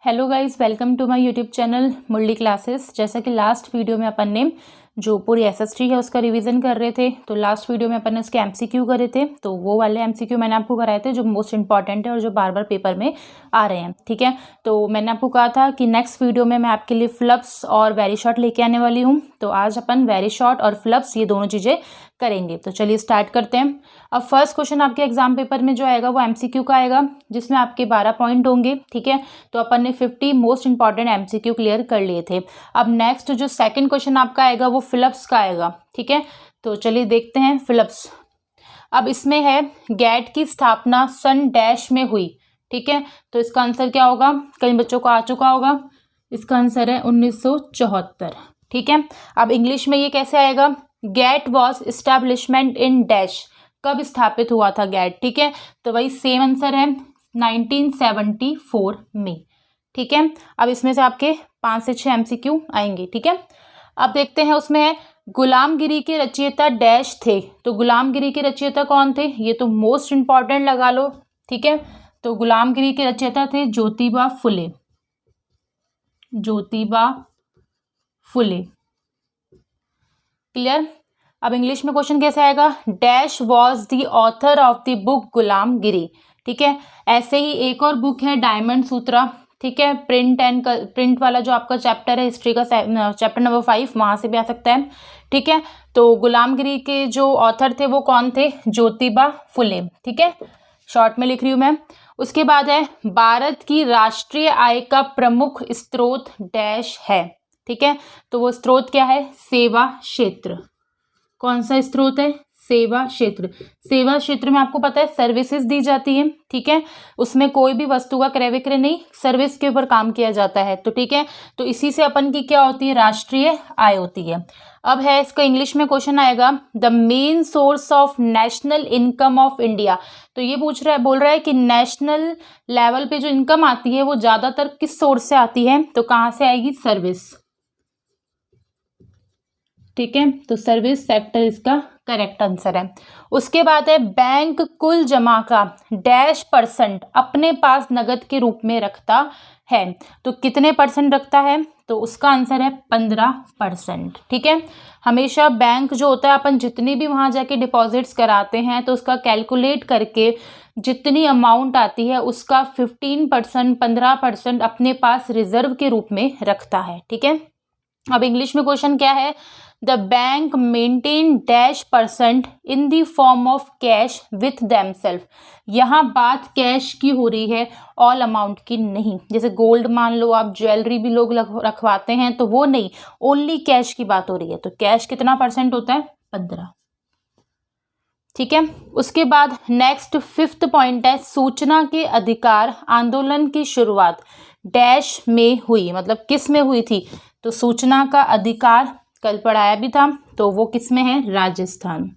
Hello guys, welcome to my YouTube channel Murli classes. जैसा कि last video में अपन ने जो पूरी एसएसटी है उसका रिवीजन कर रहे थे, तो लास्ट वीडियो में अपन ने उसके एमसीक्यू करे थे। तो वो वाले एमसीक्यू मैंने आपको कराए थे जो मोस्ट इंपॉर्टेंट है और जो बार बार पेपर में आ रहे हैं। ठीक है, तो मैंने आपको कहा था कि नेक्स्ट वीडियो में मैं आपके लिए फ्लप्स और वेरी शॉर्ट लेके आने वाली हूँ। तो आज अपन वेरी शॉर्ट और फ्लप्स ये दोनों चीज़ें करेंगे। तो चलिए स्टार्ट करते हैं। अब फर्स्ट क्वेश्चन आपके एग्जाम पेपर में जो आएगा वो एमसीक्यू का आएगा, जिसमें आपके 12 पॉइंट होंगे। ठीक है, तो अपन ने 50 मोस्ट इंपॉर्टेंट एमसीक्यू क्लियर कर लिए थे। अब नेक्स्ट जो सेकंड क्वेश्चन आपका आएगा वो फिलिप्स का आएगा। ठीक है, तो चलिए देखते हैं फिलिप्स। अब इसमें है गैट की स्थापना सन डैश में हुई। ठीक है, तो इसका आंसर क्या होगा, कई बच्चों को आ चुका होगा। इसका आंसर है 1974। ठीक है, अब इंग्लिश में ये कैसे आएगा, GATT was establishment in dash, कब स्थापित हुआ था गैट। ठीक है, तो वही सेम आंसर है 1974 में। ठीक है, अब इसमें से आपके 5 से 6 एमसीक्यू आएंगे। ठीक है, अब देखते हैं उसमें है गुलामगिरी के रचयिता डैश थे। तो गुलामगिरी के रचयिता कौन थे, ये तो मोस्ट इंपॉर्टेंट लगा लो। ठीक है, तो गुलामगिरी के रचयिता थे ज्योतिबा फुले। ज्योतिबा फुले, क्लियर। अब इंग्लिश में क्वेश्चन कैसे आएगा, dash was the author of the book गुलामगिरी। ठीक है, ऐसे ही एक और बुक है डायमंड सूत्रा। ठीक है, प्रिंट वाला जो आपका चैप्टर है हिस्ट्री का, चैप्टर नंबर 5, वहां से भी आ सकता है। ठीक है, तो गुलामगिरी के जो ऑथर थे वो कौन थे, ज्योतिबा फुले। ठीक है, शॉर्ट में लिख रही हूं मैं। उसके बाद है भारत की राष्ट्रीय आय का प्रमुख स्रोत डैश है। ठीक है, तो वो स्रोत क्या है, सेवा क्षेत्र। कौन सा स्रोत है, सेवा क्षेत्र। सेवा क्षेत्र में आपको पता है सर्विसेज दी जाती है। ठीक है, उसमें कोई भी वस्तु का क्रय विक्रय नहीं, सर्विस के ऊपर काम किया जाता है। तो ठीक है, तो इसी से अपन की क्या होती है, राष्ट्रीय आय होती है। अब है इसका इंग्लिश में क्वेश्चन आएगा, the main source of national income of India. तो ये बोल रहा है कि नेशनल लेवल पे जो इनकम आती है वो ज्यादातर किस सोर्स से आती है, तो कहाँ से आएगी, सर्विस। ठीक है, तो सर्विस सेक्टर इसका करेक्ट आंसर है। उसके बाद है बैंक कुल जमा का डैश परसेंट अपने पास नगद के रूप में रखता है। तो कितने परसेंट रखता है, तो उसका आंसर है 15%। ठीक है, हमेशा बैंक जो होता है अपन जितनी भी वहां जाके डिपॉजिट्स कराते हैं तो उसका कैलकुलेट करके जितनी अमाउंट आती है उसका 15%, 15% अपने पास रिजर्व के रूप में रखता है। ठीक है, अब इंग्लिश में क्वेश्चन क्या है, the bank maintain dash percent in the form of cash with themselves. यहाँ बात कैश की हो रही है, ऑल अमाउंट की नहीं। जैसे गोल्ड मान लो आप, ज्वेलरी भी लोग रखवाते हैं, तो वो नहीं, ओनली कैश की बात हो रही है। तो कैश कितना परसेंट होता है, 15। ठीक है, उसके बाद नेक्स्ट 5th पॉइंट है सूचना के अधिकार आंदोलन की शुरुआत डैश में हुई। मतलब किस में हुई थी, तो सूचना का अधिकार कल पढ़ाया भी था, तो वो किस में है, राजस्थान।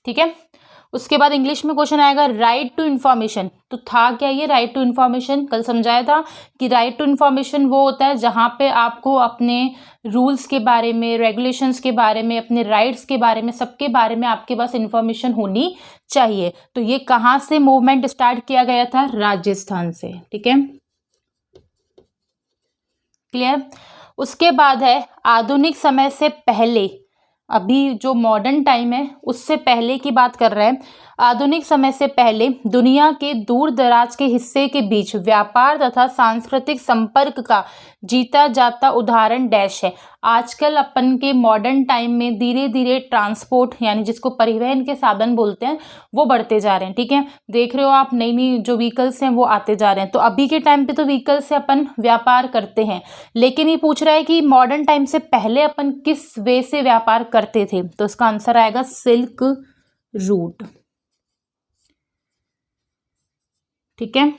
ठीक है, उसके बाद इंग्लिश में क्वेश्चन आएगा राइट टू इंफॉर्मेशन। तो था क्या ये राइट टू इंफॉर्मेशन, कल समझाया था कि राइट टू इंफॉर्मेशन वो होता है जहां पे आपको अपने रूल्स के बारे में, रेगुलेशंस के बारे में, अपने राइट्स के बारे में, सबके बारे में आपके पास इंफॉर्मेशन होनी चाहिए। तो ये कहाँ से मूवमेंट स्टार्ट किया गया था, राजस्थान से। ठीक है, क्लियर। उसके बाद है आधुनिक समय से पहले, अभी जो मॉडर्न टाइम है उससे पहले की बात कर रहे हैं। आधुनिक समय से पहले दुनिया के दूर दराज के हिस्से के बीच व्यापार तथा सांस्कृतिक संपर्क का जीता जाता उदाहरण डैश है। आजकल अपन के मॉडर्न टाइम में धीरे धीरे ट्रांसपोर्ट, यानी जिसको परिवहन के साधन बोलते हैं, वो बढ़ते जा रहे हैं। ठीक है, देख रहे हो आप, नई नई जो व्हीकल्स हैं वो आते जा रहे हैं। तो अभी के टाइम पे तो व्हीकल से अपन व्यापार करते हैं, लेकिन ये पूछ रहा है कि मॉडर्न टाइम से पहले अपन किस वे से व्यापार करते थे। तो इसका आंसर आएगा सिल्क रूट। ठीक है,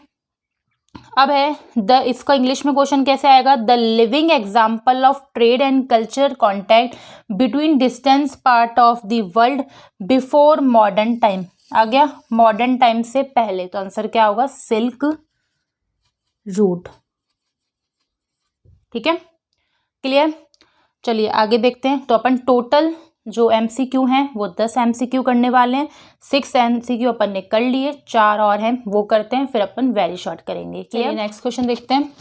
अब है इसका इंग्लिश में क्वेश्चन कैसे आएगा, the living example of trade and culture contact between distance part of the world before modern time. आ गया मॉडर्न टाइम से पहले, तो आंसर क्या होगा, सिल्क रूट। ठीक है, क्लियर। चलिए आगे देखते हैं। तो अपन टोटल जो MCQ हैं वो 10 MCQ करने वाले हैं। 6 MCQ अपन ने कर लिए, 4 और हैं वो करते हैं, फिर अपन वेरी शॉर्ट करेंगे। क्लियर। नेक्स्ट क्वेश्चन देखते हैं।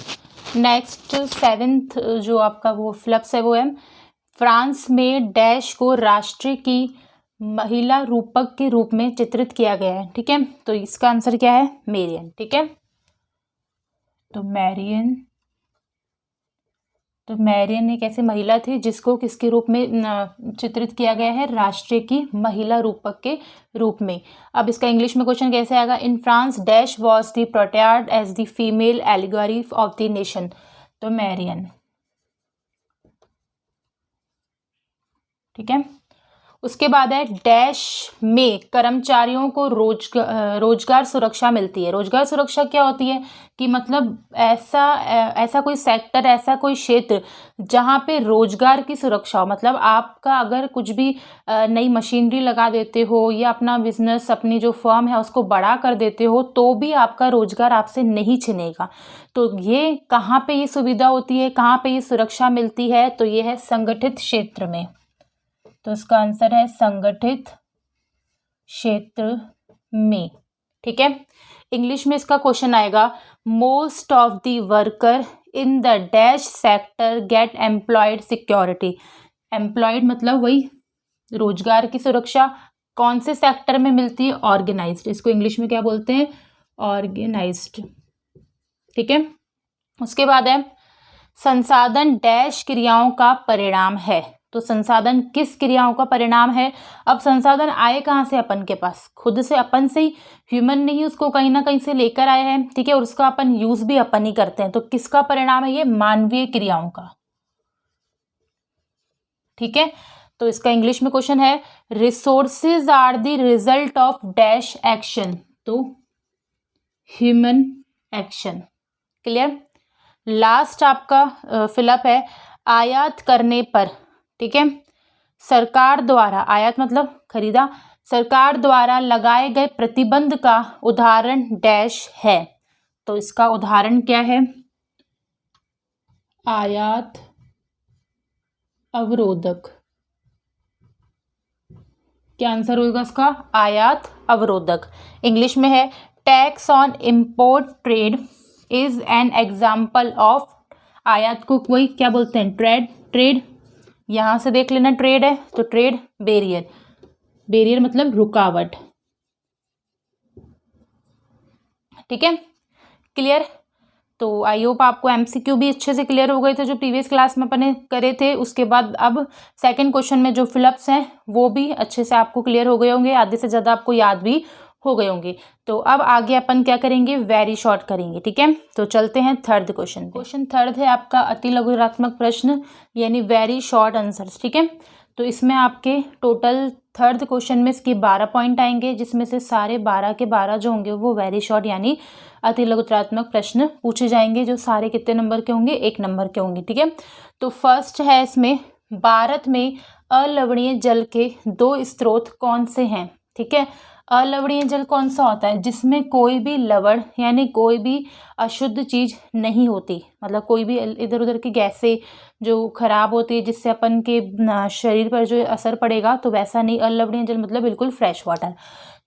नेक्स्ट 7th जो आपका वो फ्लप्स है वो है, फ्रांस में डैश को राष्ट्र की महिला रूपक के रूप में चित्रित किया गया है। ठीक है, तो इसका आंसर क्या है? मेरियन। ठीक है, तो मैरियन एक ऐसी महिला थी जिसको किसके रूप में चित्रित किया गया है? राष्ट्र की महिला रूपक के रूप में। अब इसका इंग्लिश में क्वेश्चन कैसे आएगा? In France dash was the portrayed as the female allegory of the nation. तो मैरियन। ठीक है, उसके बाद है डैश में कर्मचारियों को रोजगार सुरक्षा मिलती है। रोजगार सुरक्षा क्या होती है कि मतलब ऐसा कोई सेक्टर, ऐसा कोई क्षेत्र जहाँ पे रोजगार की सुरक्षा हो। मतलब आपका अगर कुछ भी नई मशीनरी लगा देते हो या अपना बिजनेस, अपनी जो फर्म है उसको बड़ा कर देते हो, तो भी आपका रोजगार आपसे नहीं छिनेगा। तो ये कहाँ पे ये सुविधा होती है, कहाँ पे ये सुरक्षा मिलती है? तो ये है संगठित क्षेत्र में। तो इसका आंसर है संगठित क्षेत्र में। ठीक है, इंग्लिश में इसका क्वेश्चन आएगा, most of the worker in the dash sector get employed security. Employed मतलब वही रोजगार की सुरक्षा कौन से सेक्टर में मिलती है? ऑर्गेनाइज्ड। इसको इंग्लिश में क्या बोलते हैं? ऑर्गेनाइज्ड। ठीक है, उसके बाद है संसाधन डैश क्रियाओं का परिणाम है। तो संसाधन किस क्रियाओं का परिणाम है? अब संसाधन आए कहाँ से? अपन के पास खुद से, अपन से ही। ह्यूमन ने ही उसको कहीं ना कहीं से लेकर आए हैं। ठीक है, और उसका अपन यूज भी अपन ही करते हैं। तो किसका परिणाम है ये? मानवीय क्रियाओं का। ठीक है, तो इसका इंग्लिश में क्वेश्चन है, resources are the result of dash action. तो ह्यूमन एक्शन। क्लियर। लास्ट आपका फिलअप है, आयात करने पर। ठीक है, सरकार द्वारा, आयात मतलब खरीदा, सरकार द्वारा लगाए गए प्रतिबंध का उदाहरण डैश है। तो इसका उदाहरण क्या है? आयात अवरोधक। क्या आंसर होगा इसका? आयात अवरोधक। इंग्लिश में है, tax on import trade is an example of. आयात को कोई क्या बोलते हैं? ट्रेड। यहां से देख लेना, ट्रेड है तो ट्रेड बैरियर मतलब रुकावट। ठीक है, क्लियर। तो आई होप आपको MCQ भी अच्छे से क्लियर हो गए थे जो प्रीवियस क्लास में अपने करे थे। उसके बाद अब सेकंड क्वेश्चन में जो फिलअप्स हैं वो भी अच्छे से आपको क्लियर हो गए होंगे, आधे से ज़्यादा आपको याद भी हो गए होंगे। तो अब आगे अपन क्या करेंगे? वेरी शॉर्ट करेंगे। ठीक है, तो चलते हैं थर्ड क्वेश्चन। क्वेश्चन थर्ड है आपका अति लघुरात्मक प्रश्न यानी वेरी शॉर्ट आंसर्स। ठीक है, तो इसमें आपके टोटल थर्ड क्वेश्चन में इसके 12 पॉइंट आएंगे, जिसमें से सारे 12 के 12 जो होंगे वो वेरी शॉर्ट यानी अति लघुरात्मक प्रश्न पूछे जाएंगे, जो सारे कितने नंबर के होंगे? 1 नंबर के होंगे। ठीक है, तो फर्स्ट है इसमें, भारत में अलवणीय जल के 2 स्रोत कौन से हैं? ठीक है, अलवणीय जल कौन सा होता है? जिसमें कोई भी लवण यानी कोई भी अशुद्ध चीज नहीं होती, मतलब कोई भी इधर उधर की गैसें जो खराब होती है जिससे अपन के शरीर पर जो असर पड़ेगा, तो वैसा नहीं। अलवणीय जल मतलब बिल्कुल फ्रेश वाटर।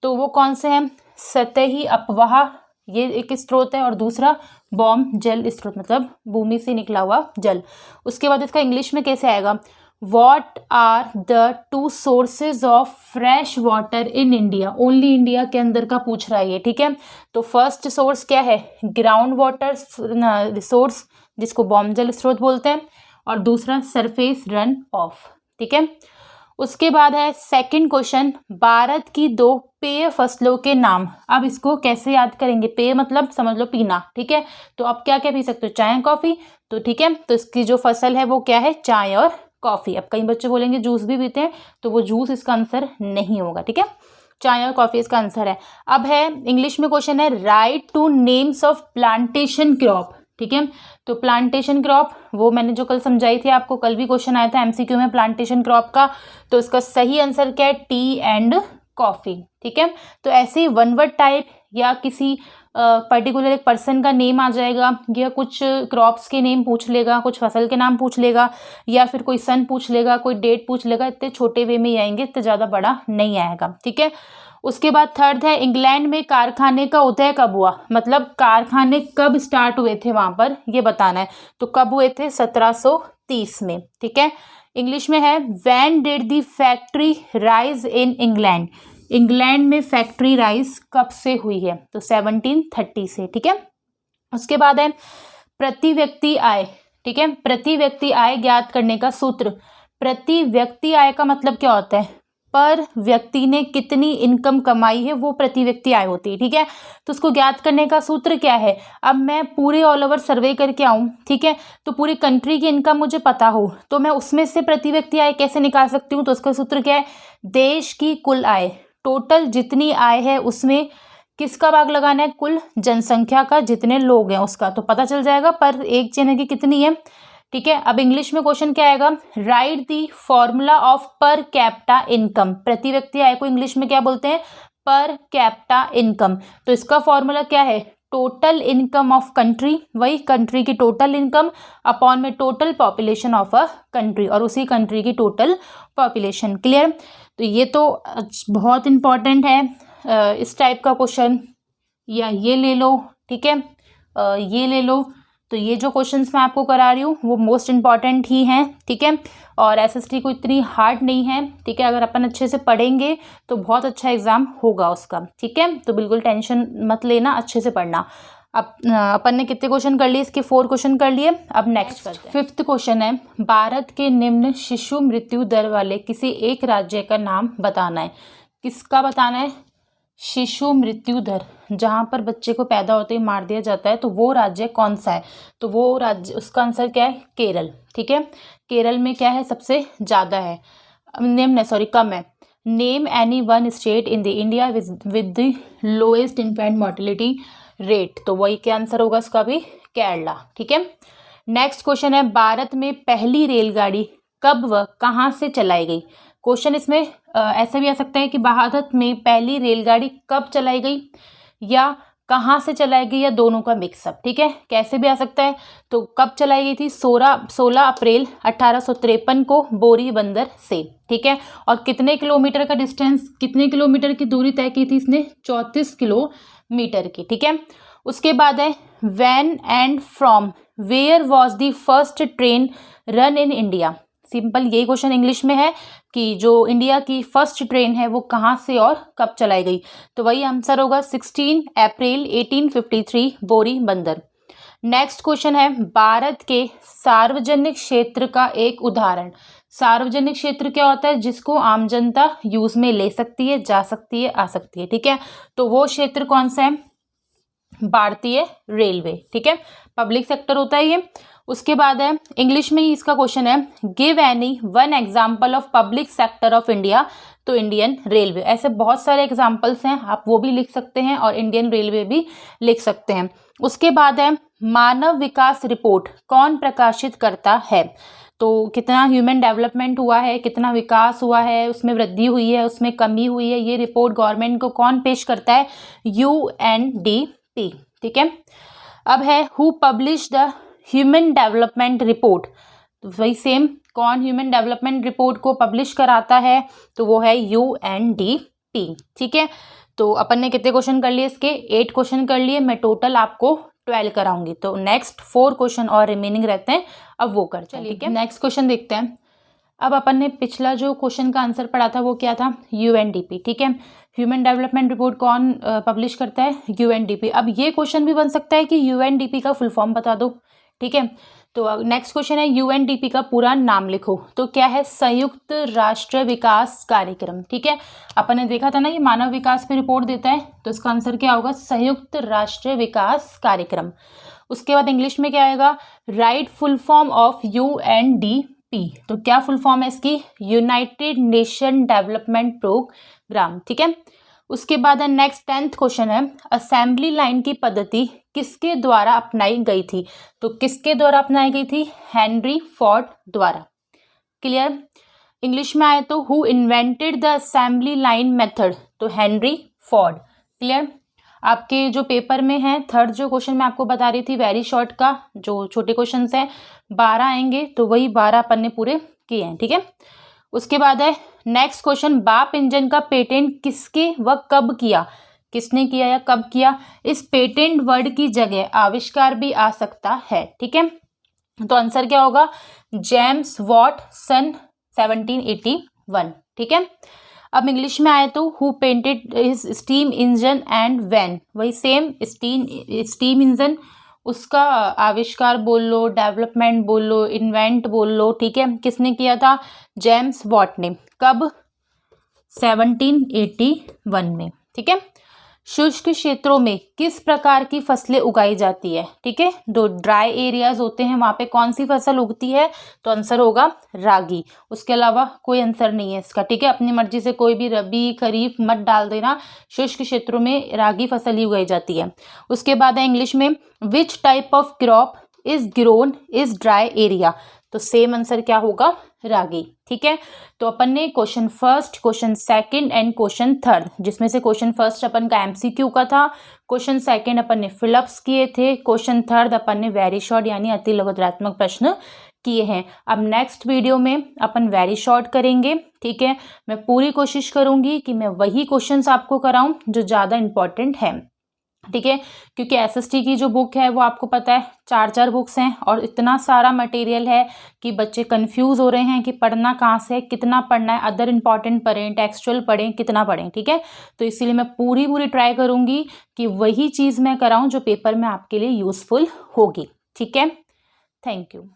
तो वो कौन से हैं? सतही अपवाह, ये एक स्रोत है, और दूसरा बॉम्ब जल स्रोत मतलब भूमि से निकला हुआ जल। उसके बाद इसका इंग्लिश में कैसे आएगा? What are the 2 sources of fresh water in India? Only India के अंदर का पूछ रहा है ये। ठीक है, तो फर्स्ट सोर्स क्या है? ग्राउंड वाटर रिसोर्स जिसको बॉम्ब जल स्रोत बोलते हैं, और दूसरा सरफेस रन ऑफ। ठीक है, उसके बाद है सेकंड क्वेश्चन, भारत की 2 पेय फसलों के नाम। अब इसको कैसे याद करेंगे? पेय मतलब समझ लो पीना। ठीक है, तो आप क्या क्या पी सकते हो? चाय कॉफी। तो ठीक है, तो इसकी जो फसल है वो क्या है? चाय और कॉफी। अब कई बच्चे बोलेंगे जूस भी पीते हैं, तो वो जूस इसका आंसर नहीं होगा। ठीक है, चाय और कॉफी इसका आंसर है। अब है इंग्लिश में क्वेश्चन है, right 2 names of plantation crop. ठीक है, तो प्लांटेशन क्रॉप वो मैंने जो कल समझाई थी आपको, कल भी क्वेश्चन आया था MCQ में प्लांटेशन क्रॉप का। तो इसका सही आंसर क्या है? T and coffee. ठीक है, तो ऐसे 1 वर्ड टाइप या किसी पर्टिकुलर एक पर्सन का नेम आ जाएगा, या कुछ क्रॉप्स के नेम पूछ लेगा, कुछ फसल के नाम पूछ लेगा, या फिर कोई सन पूछ लेगा, कोई डेट पूछ लेगा। इतने छोटे वे में ही आएंगे, इतने ज़्यादा बड़ा नहीं आएगा, ठीक है। उसके बाद थर्ड है, इंग्लैंड में कारखाने का उदय कब हुआ, मतलब कारखाने कब स्टार्ट हुए थे वहाँ पर, ये बताना है। तो कब हुए थे, 1730 में, ठीक है। इंग्लिश में है, when did the factory rise in England, England में फैक्ट्री राइज कब से हुई है, तो 1730 से, ठीक है। उसके बाद है, प्रति व्यक्ति आय, ठीक है। प्रति व्यक्ति आय ज्ञात करने का सूत्र, प्रति व्यक्ति आय का मतलब क्या होता है, पर व्यक्ति ने कितनी इनकम कमाई है, वो प्रति व्यक्ति आय होती है, ठीक है। तो उसको ज्ञात करने का सूत्र क्या है, अब मैं पूरे ऑल ओवर सर्वे करके आऊँ, ठीक है, तो पूरी कंट्री की इनकम मुझे पता हो, तो मैं उसमें से प्रति व्यक्ति आय कैसे निकाल सकती हूँ, तो उसका सूत्र क्या है, देश की कुल आय, टोटल जितनी आय है उसमें किसका भाग लगाना है, कुल जनसंख्या का, जितने लोग हैं उसका, तो पता चल जाएगा पर एक जने की कितनी है, ठीक है। अब इंग्लिश में क्वेश्चन क्या आएगा, right the formula of per capita income, प्रति व्यक्ति आय को इंग्लिश में क्या बोलते हैं, पर कैपिटा इनकम। तो इसका फॉर्मूला क्या है, टोटल इनकम ऑफ कंट्री, वही कंट्री की टोटल इनकम अपॉन में total population of a country, और उसी कंट्री की टोटल पॉपुलेशन। क्लियर। तो ये तो बहुत इंपॉर्टेंट है, इस टाइप का क्वेश्चन, या ये ले लो, ठीक है, ये ले लो। तो ये जो क्वेश्चंस मैं आपको करा रही हूँ वो मोस्ट इंपॉर्टेंट ही हैं, ठीक है, और एसएसटी को इतनी हार्ड नहीं है, ठीक है। अगर अपन अच्छे से पढ़ेंगे तो बहुत अच्छा एग्जाम होगा उसका, ठीक है। तो बिल्कुल टेंशन मत लेना, अच्छे से पढ़ना। अब अपन ने कितने क्वेश्चन कर लिए, इसके 4 क्वेश्चन कर लिए। अब नेक्स्ट करते हैं। 5th क्वेश्चन है, भारत के निम्न शिशु मृत्यु दर वाले किसी एक राज्य का नाम बताना है। किसका बताना है, शिशु मृत्यु दर, जहाँ पर बच्चे को पैदा होते ही मार दिया जाता है, तो वो राज्य कौन सा है, तो वो राज्य, उसका आंसर क्या है, केरल, ठीक है। केरल में क्या है, सबसे ज़्यादा है, कम है। Name any one state in the India with the lowest infant mortality rate, तो वही क्या आंसर होगा इसका भी, केरला, ठीक है। नेक्स्ट क्वेश्चन है, भारत में पहली रेलगाड़ी कब व कहाँ से चलाई गई। क्वेश्चन इसमें ऐसा भी आ सकता है कि भारत में पहली रेलगाड़ी कब चलाई गई या कहाँ से चलाई गई, या दोनों का मिक्सअप, ठीक है, कैसे भी आ सकता है। तो कब चलाई गई थी, 16 अप्रैल 1853 को बोरी बंदर से, ठीक है। और कितने किलोमीटर का डिस्टेंस, कितने किलोमीटर की दूरी तय की थी इसने, 34 किलोमीटर की, ठीक है। उसके बाद है, when and from where was the first train run in India. Simple यही क्वेश्चन इंग्लिश में है कि जो इंडिया की फर्स्ट ट्रेन है वो कहाँ से और कब चलाई गई, तो वही आंसर होगा 16 अप्रैल 1853 बोरी बंदर। नेक्स्ट क्वेश्चन है, भारत के सार्वजनिक क्षेत्र का एक उदाहरण। सार्वजनिक क्षेत्र क्या होता है, जिसको आम जनता यूज में ले सकती है, जा सकती है, आ सकती है, ठीक है। तो वो क्षेत्र कौन सा है, भारतीय रेलवे, ठीक है, पब्लिक सेक्टर होता है ये। उसके बाद है, इंग्लिश में ही इसका क्वेश्चन है, give any one example of public sector of India, तो इंडियन रेलवे। ऐसे बहुत सारे एग्जाम्पल्स हैं, आप वो भी लिख सकते हैं और इंडियन रेलवे भी लिख सकते हैं। उसके बाद है, मानव विकास रिपोर्ट कौन प्रकाशित करता है, तो कितना ह्यूमन डेवलपमेंट हुआ है, कितना विकास हुआ है, उसमें वृद्धि हुई है, उसमें कमी हुई है, ये रिपोर्ट गवर्नमेंट को कौन पेश करता है, UNDP, ठीक है। अब है, who publish the human development report, तो वही सेम, कौन ह्यूमन डेवलपमेंट रिपोर्ट को पब्लिश कराता है, तो वो है UNDP, ठीक है। तो अपन ने कितने क्वेश्चन कर लिए इसके, 8 क्वेश्चन कर लिए, मैं टोटल आपको 12 कराऊंगी। तो नेक्स्ट 4 क्वेश्चन और रिमेनिंग रहते हैं, अब वो करते हैं, ठीक है। नेक्स्ट क्वेश्चन देखते हैं। अब अपन ने पिछला जो क्वेश्चन का आंसर पढ़ा था वो क्या था, UNDP, ठीक है। ह्यूमन डेवलपमेंट रिपोर्ट कौन पब्लिश करता है, UNDP। अब ये क्वेश्चन भी बन सकता है कि UNDP का फुल फॉर्म बता दो, ठीक है। तो नेक्स्ट क्वेश्चन है, UNDP का पूरा नाम लिखो, तो क्या है, संयुक्त राष्ट्र विकास कार्यक्रम, ठीक है। अपन ने देखा था ना, ये मानव विकास पे रिपोर्ट देता है, तो इसका आंसर क्या होगा, संयुक्त राष्ट्र विकास कार्यक्रम। उसके बाद इंग्लिश में क्या आएगा, right full form of UNDP, तो क्या फुल फॉर्म है इसकी, यूनाइटेड नेशन डेवलपमेंट प्रोग्राम, ठीक है। उसके बाद है, नेक्स्ट 10th क्वेश्चन है, असेंबली लाइन की पद्धति किसके द्वारा अपनाई गई थी, तो किसके द्वारा अपनाई गई थी, हेनरी फोर्ड द्वारा। क्लियर। इंग्लिश में आए तो who invented the assembly line method, तो हेनरी फोर्ड। क्लियर। आपके जो पेपर में है थर्ड जो क्वेश्चन मैं आपको बता रही थी वेरी शॉर्ट का, जो छोटे क्वेश्चन हैं 12 आएंगे, तो वही 12 अपन ने पूरे किए हैं, ठीक है। उसके बाद है नेक्स्ट क्वेश्चन, बाप इंजन का पेटेंट किसके व कब किया, किसने किया या कब किया। इस पेटेंट वर्ड की जगह आविष्कार भी आ सकता है, ठीक है। तो आंसर क्या होगा, जेम्स वॉट सन 1781, ठीक है। अब इंग्लिश में आए तो who painted his steam engine and when, वही सेम स्टीम इंजन, उसका आविष्कार बोल लो, डेवलपमेंट बोल लो, इन्वेंट बोल लो, ठीक है, किसने किया था, जेम्स वॉट ने। कब, 1781 में, ठीक है। शुष्क क्षेत्रों में किस प्रकार की फसलें उगाई जाती है, ठीक है। जो ड्राई एरियाज होते हैं वहां पे कौन सी फसल उगती है, तो आंसर होगा रागी। उसके अलावा कोई आंसर नहीं है इसका, ठीक है। अपनी मर्जी से कोई भी रबी खरीफ मत डाल देना, शुष्क क्षेत्रों में रागी फसल ही उगाई जाती है। उसके बाद है इंग्लिश में, which type of crop is grown is dry area, तो सेम आंसर क्या होगा, रागी, ठीक है। तो अपन ने question first, question second and question third, जिसमें से क्वेश्चन फर्स्ट अपन का एमसीक्यू का था, क्वेश्चन सेकंड अपन ने फिलअप्स किए थे, क्वेश्चन थर्ड अपन ने वेरी शॉर्ट यानी अति लघुत्तरात्मक प्रश्न किए हैं। अब नेक्स्ट वीडियो में अपन वेरी शॉर्ट करेंगे, ठीक है। मैं पूरी कोशिश करूंगी कि मैं वही क्वेश्चंस आपको कराऊं जो ज़्यादा इंपॉर्टेंट है, ठीक है। क्योंकि एसएसटी की जो बुक है वो आपको पता है 4 बुक्स हैं और इतना सारा मटेरियल है कि बच्चे कंफ्यूज हो रहे हैं कि पढ़ना कहाँ से, कितना पढ़ना है, अदर इंपॉर्टेंट पढ़ें, टेक्सचुअल पढ़ें, कितना पढ़ें, ठीक है। तो इसीलिए मैं पूरी ट्राई करूँगी कि वही चीज़ मैं कराऊँ जो पेपर में आपके लिए यूज़फुल होगी, ठीक है। Thank you.